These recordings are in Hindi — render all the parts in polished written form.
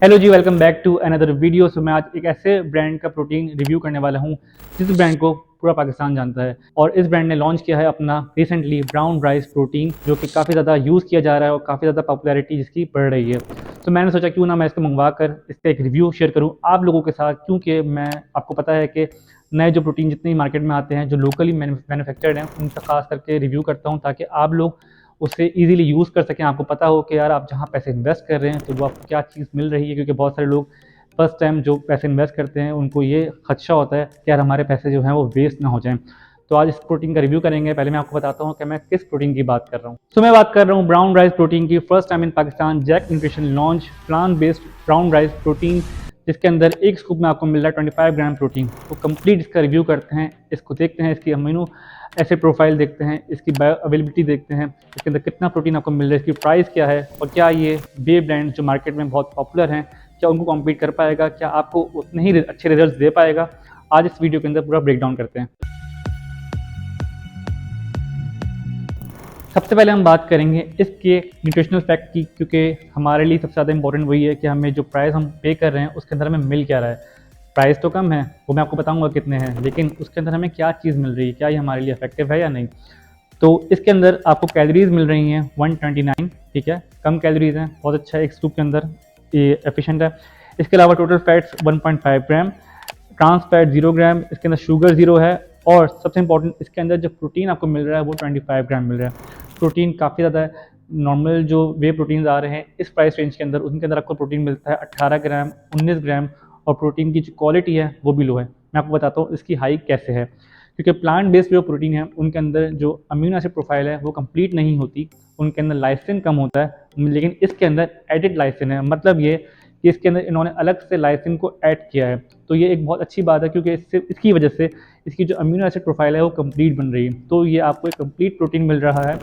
Hello ji, welcome back to another video. So मैं आज एक ऐसे ब्रांड का प्रोटीन रिव्यू करने वाला हूँ जिस ब्रांड को पूरा पाकिस्तान जानता है। और इस ब्रांड ने लॉन्च किया है अपना रिसेंटली ब्राउन राइस प्रोटीन, जो कि काफ़ी ज़्यादा यूज़ किया जा रहा है और काफ़ी ज़्यादा पॉपुलैरिटी जिसकी बढ़ रही है। तो मैंने सोचा क्यों ना मैं इसको मंगवा कर इसका एक रिव्यू शेयर करूँ आप लोगों के साथ, क्योंकि मैं आपको पता है कि नए जो प्रोटीन जितने भी मार्केट में आते हैं, जो लोकली मैन्युफैक्चर्ड हैं, उनका खास करके रिव्यू करता हूँ ताकि आप लोग उसे ईज़िली यूज़ कर सकें। आपको पता हो कि यार आप जहाँ पैसे इन्वेस्ट कर रहे हैं तो वो आपको क्या चीज़ मिल रही है, क्योंकि बहुत सारे लोग फर्स्ट टाइम जो पैसे इन्वेस्ट करते हैं उनको ये खदशा होता है कि यार हमारे पैसे जो हैं वो वेस्ट ना हो जाएँ। तो आज इस प्रोटीन का रिव्यू करेंगे। पहले मैं आपको बताता हूँ कि मैं किस प्रोटीन की बात कर रहा हूँ। तो मैं बात कर रहा हूँ ब्राउन राइस प्रोटीन की। First time in Pakistan Jack Nutrition launch plant based brown rice protein, जिसके अंदर एक स्कूप में आपको मिल रहा है 25 ग्राम प्रोटीन। तो कंप्लीट इसका रिव्यू करते हैं, इसको देखते हैं, इसकी अमीनो एसिड प्रोफाइल देखते हैं, इसकी बायो अवेलेबिलिटी देखते हैं, इसके अंदर कितना प्रोटीन आपको मिल रहा है, इसकी प्राइस क्या है, और क्या ये बे ब्रांड जो मार्केट में बहुत पॉपुलर हैं क्या उनको कॉम्पीट कर पाएगा, क्या आपको उतने ही अच्छे रिजल्ट दे पाएगा। आज इस वीडियो के अंदर पूरा ब्रेक डाउन करते हैं। सबसे पहले हम बात करेंगे इसके न्यूट्रिशनल फैक्ट की, क्योंकि हमारे लिए सबसे ज़्यादा इंपॉर्टेंट वही है कि हमें जो प्राइस हम पे कर रहे हैं उसके अंदर हमें मिल क्या रहा है। प्राइस तो कम है, वो मैं आपको बताऊंगा कितने हैं, लेकिन उसके अंदर हमें क्या चीज़ मिल रही है, क्या ये हमारे लिए इफेक्टिव है या नहीं। तो इसके अंदर आपको कैलोरीज मिल रही हैं 129, ठीक है, कम कैलोरीज हैं, बहुत अच्छा है, एक स्कूप के अंदर ये एफिशिएंट है। इसके अलावा टोटल फैट्स 1.5 ग्राम, ट्रांस फैट 0 ग्राम, इसके अंदर शुगर 0 है, और सबसे इंपॉर्टेंट इसके अंदर जो प्रोटीन आपको मिल रहा है वो 25 ग्राम मिल रहा है। प्रोटीन काफ़ी ज़्यादा है। नॉर्मल जो वे प्रोटीन आ रहे हैं इस प्राइस रेंज के अंदर, उनके अंदर आपको प्रोटीन मिलता है 18 ग्राम, 19 ग्राम, और प्रोटीन की जो क्वालिटी है वो भी लो है। मैं आपको बताता हूँ इसकी हाई कैसे है, क्योंकि प्लांट बेस्ड जो प्रोटीन है उनके अंदर जो अमीनो एसिड प्रोफाइल है वो कंप्लीट नहीं होती, उनके अंदर लाइसिन कम होता है, लेकिन इसके अंदर एडिड लाइसिन है। मतलब ये कि इसके अंदर इन्होंने अलग से लाइसिन को ऐड किया है। तो ये एक बहुत अच्छी बात है, क्योंकि इससे इसकी वजह से इसकी जो अमीनो एसिड प्रोफाइल है वो कंप्लीट बन रही है। तो ये आपको एक कंप्लीट प्रोटीन मिल रहा है,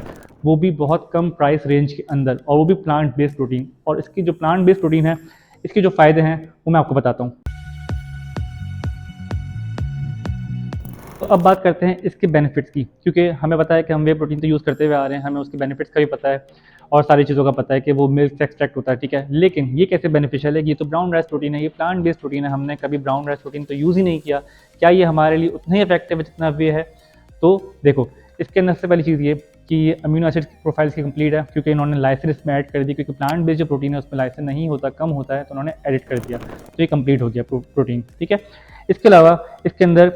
वो भी बहुत कम प्राइस रेंज के अंदर, और वो भी प्लांट बेस्ड प्रोटीन। और इसकी जो प्लांट बेस्ड प्रोटीन है इसके जो फ़ायदे हैं वो मैं आपको बताता हूँ। तो अब बात करते हैं इसके बेनिफिट्स की, क्योंकि हमें पता है कि हम वे प्रोटीन तो यूज़ करते हुए आ रहे हैं, हमें उसके बेनिफिट्स का भी पता है और सारी चीज़ों का पता है कि वो मिल्क से एक्सट्रैक्ट होता है, ठीक है। लेकिन ये कैसे बेनिफिशियल है, ये तो ब्राउन राइस प्रोटीन है, ये प्लांट बेस्ड प्रोटीन है, हमने कभी ब्राउन राइस प्रोटीन तो यूज़ ही नहीं किया, क्या ये हमारे लिए उतना ही इफेक्टिव है जितना वे है। तो देखो, इसके अंदर सबसे पहली चीज़ ये कि ये अमीनो एसिड प्रोफाइल्स की कंप्लीट है, क्योंकि इन्होंने लाइसिन इसमें ऐड कर दी, क्योंकि प्लांट बेस्ड जो प्रोटीन है उसमें लाइसिन नहीं होता, कम होता है, तो उन्होंने एडिट कर दिया, तो ये कंप्लीट हो गया प्रोटीन, ठीक है। इसके अलावा इसके अंदर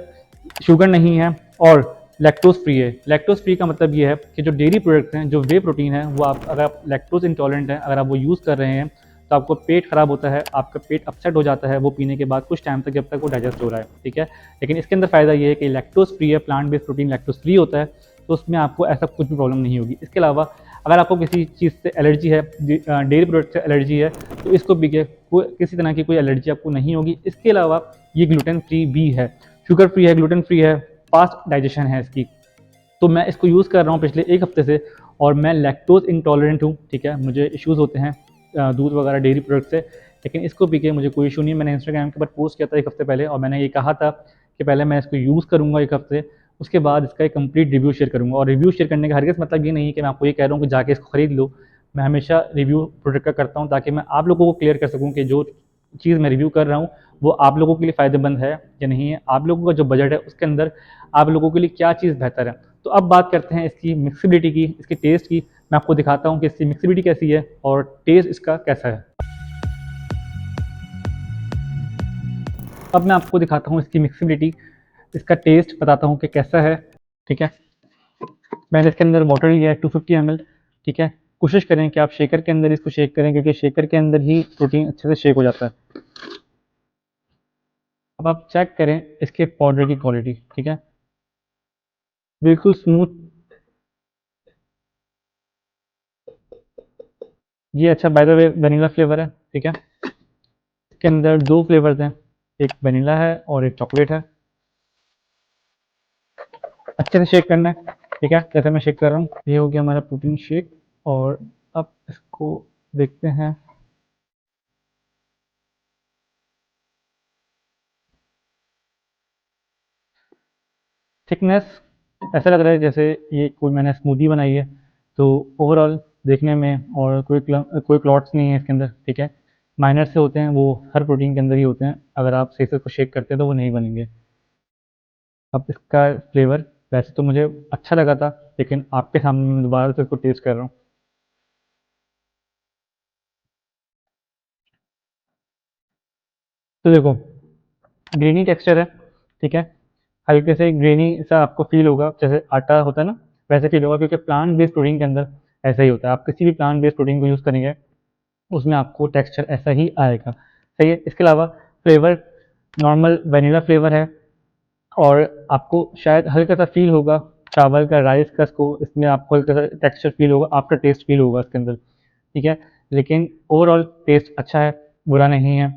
शुगर नहीं है और लैक्टोज फ्री है। लैक्टोज फ्री का मतलब ये है कि जो डेयरी प्रोडक्ट्स हैं, जो वे प्रोटीन है, वो आप अगर आप लैक्टोज इंटॉलरेंट हैं, अगर आप वो यूज़ कर रहे हैं तो आपको पेट खराब होता है, आपका पेट अपसेट हो जाता है वो पीने के बाद कुछ टाइम तक, जब तक वो डाइजेस्ट हो रहा है, ठीक है। लेकिन इसके अंदर फ़ायदा ये है कि लैक्टोज फ्री है, plant based protein lactose free होता है, तो उसमें आपको ऐसा कुछ भी प्रॉब्लम नहीं होगी। इसके अलावा अगर आपको किसी चीज़ से एलर्जी है, डेयरी प्रोडक्ट से एलर्जी है, तो इसको भी किसी तरह की कोई एलर्जी आपको नहीं होगी। इसके अलावा ये ग्लूटेन फ्री भी है, शुगर फ्री है, ग्लूटेन फ्री है, फास्ट डाइजेशन है इसकी। तो मैं इसको यूज़ कर रहा हूँ पिछले एक हफ्ते से, और मैं लैक्टोज इंटॉलरेंट हूँ, ठीक है, मुझे इश्यूज़ होते हैं दूध वगैरह डेयरी प्रोडक्ट से, लेकिन इसको पी के मुझे कोई इशू नहीं है। मैंने इंस्टाग्राम के ऊपर पोस्ट किया था एक हफ्ते पहले, और मैंने ये कहा था कि पहले मैं इसको यूज़ करूँगा एक हफ्ते, उसके बाद इसका एक कंप्लीट रिव्यू शेयर करूँगा। और रिव्यू शेयर करने का हरगिज़ मतलब ये नहीं है कि मैं आपको ये कह रहा हूँ कि जाके इसको खरीद लो। मैं हमेशा रिव्यू प्रोडक्ट का करता हूँ ताकि मैं आप लोगों को क्लियर कर सकूँ कि जो चीज़ मैं रिव्यू कर रहा हूँ वो आप लोगों के लिए फ़ायदेमंद है या नहीं है, आप लोगों का जो बजट है उसके अंदर आप लोगों के लिए क्या चीज़ बेहतर है। तो अब बात करते हैं इसकी मिक्सिबिलिटी की, इसके टेस्ट की। मैं आपको दिखाता हूँ कि इसकी मिक्सिबिलिटी कैसी है और टेस्ट इसका कैसा है। अब मैं आपको दिखाता हूँ इसकी मिक्सिबिलिटी, इसका टेस्ट बताता हूँ कि कैसा है, ठीक है। मैंने इसके अंदर वाटर लिया है 250 ml, ठीक है। कोशिश करें कि आप शेकर के अंदर इसको शेक करें, क्योंकि शेकर के अंदर ही प्रोटीन अच्छे से शेक हो जाता है। अब आप चेक करें इसके पाउडर की क्वालिटी, ठीक है, बिल्कुल स्मूथ। ये अच्छा, by the way vanilla flavour है, ठीक है। इसके अंदर दो फ्लेवर्स हैं, एक वनीला है और एक चॉकलेट है। अच्छे से शेक करना है, ठीक है, जैसे मैं शेक कर रहा हूँ। ये हो गया हमारा प्रोटीन शेक, और अब इसको देखते हैं। थिकनेस ऐसा लग रहा है जैसे ये कोई मैंने स्मूदी बनाई है। तो ओवरऑल देखने में, और कोई क्लॉट्स नहीं है इसके अंदर, ठीक है। माइनर से होते हैं, वो हर प्रोटीन के अंदर ही होते हैं, अगर आप सही से उसको शेक करते हैं तो वो नहीं बनेंगे। अब इसका फ्लेवर वैसे तो मुझे अच्छा लगा था, लेकिन आपके सामने मैं दोबारा से इसको टेस्ट कर रहा हूँ। तो देखो, ग्रेनी टेक्सचर है, ठीक है, हल्के से ग्रेनी सा आपको फील होगा, जैसे आटा होता है ना, वैसे फील होगा, क्योंकि प्लांट बेस्ड प्रोटीन के अंदर ऐसा ही होता है। आप किसी भी प्लांट बेस्ड प्रोटीन को यूज़ करेंगे, उसमें आपको टेक्सचर ऐसा ही आएगा, सही है। इसके अलावा फ्लेवर नॉर्मल वनीला फ्लेवर है, और आपको शायद हल्का सा फील होगा चावल का, राइस का, इसको इसमें आपको हल्का सा टेक्सचर फील होगा, आफ्टर टेस्ट फील होगा इसके अंदर, ठीक है। लेकिन ओवरऑल टेस्ट अच्छा है, बुरा नहीं है,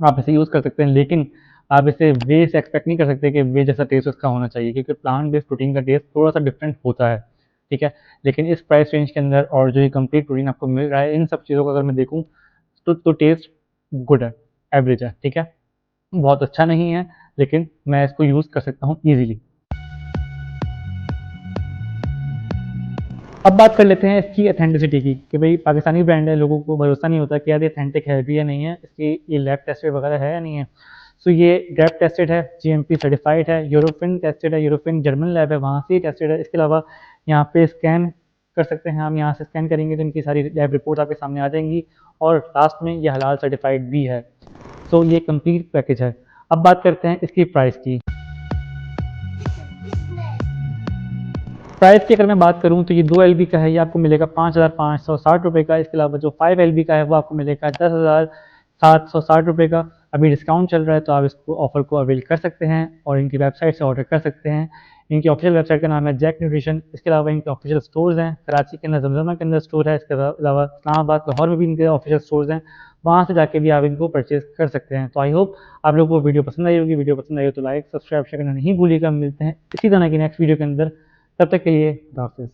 आप इसे यूज़ कर सकते हैं। लेकिन आप इसे वे से एक्सपेक्ट नहीं कर सकते कि वे जैसा टेस्ट उसका होना चाहिए, क्योंकि प्लांट बेस्ड प्रोटीन का टेस्ट थोड़ा सा डिफरेंट होता है, ठीक है। लेकिन इस प्राइस रेंज के अंदर और जो ये कंप्लीट प्रोटीन आपको मिल रहा है, इन सब चीज़ों को अगर मैं देखूँ तो टेस्ट गुड है, एवरेज है, ठीक है, बहुत अच्छा नहीं है, लेकिन मैं इसको यूज़ कर सकता हूँ ईजिली। अब बात कर लेते हैं इसकी अथेंटिसिटी की, कि भाई पाकिस्तानी ब्रांड है, लोगों को भरोसा नहीं होता कि यार ये अथेंटिक है भी या नहीं है, इसकी ये लैब टेस्टेड वगैरह है या नहीं है। सो ये लैब टेस्टेड है, जीएमपी सर्टिफाइड है, यूरोपियन टेस्टेड है, यूरोपियन जर्मन लैब है, वहाँ से ही टेस्टेड है। इसके अलावा यहाँ पे स्कैन कर सकते हैं हम, यहाँ से स्कैन करेंगे तो इनकी सारी लैब रिपोर्ट आपके सामने आ जाएंगी, और लास्ट में ये हलाल सर्टिफाइड भी है। सो ये कंप्लीट पैकेज है। अब बात करते हैं इसकी प्राइस की। प्राइस की अगर मैं बात करूँ तो ये 2 LB का है, ये आपको मिलेगा 5,560 रुपये का। इसके अलावा जो 5 LB का है वो आपको मिलेगा 10,760 रुपये का। अभी डिस्काउंट चल रहा है, तो आप इसको ऑफर को अवेल कर सकते हैं और इनकी वेबसाइट से ऑर्डर कर सकते हैं। इनकी ऑफिशियल वेबसाइट का नाम है जैक न्यूट्रिशन। इसके अलावा इनके ऑफिशियल स्टोर्स हैं, कराची के अंदर जमजमा के अंदर स्टोर है, इसके अलावा इस्लामाबाद, लाहौर में भी इनके ऑफिशियल स्टोर्स हैं, वहाँ से जाके भी आप इनको परचेज कर सकते हैं। तो आई होप आप लोगों को वीडियो पसंद आई होगी। वीडियो पसंद आई हो तो लाइक सब्सक्राइब करना नहीं भूलिएगा। मिलते हैं इसी तरह की नेक्स्ट वीडियो के अंदर, तब तक के लिए खुदा हाफिज़।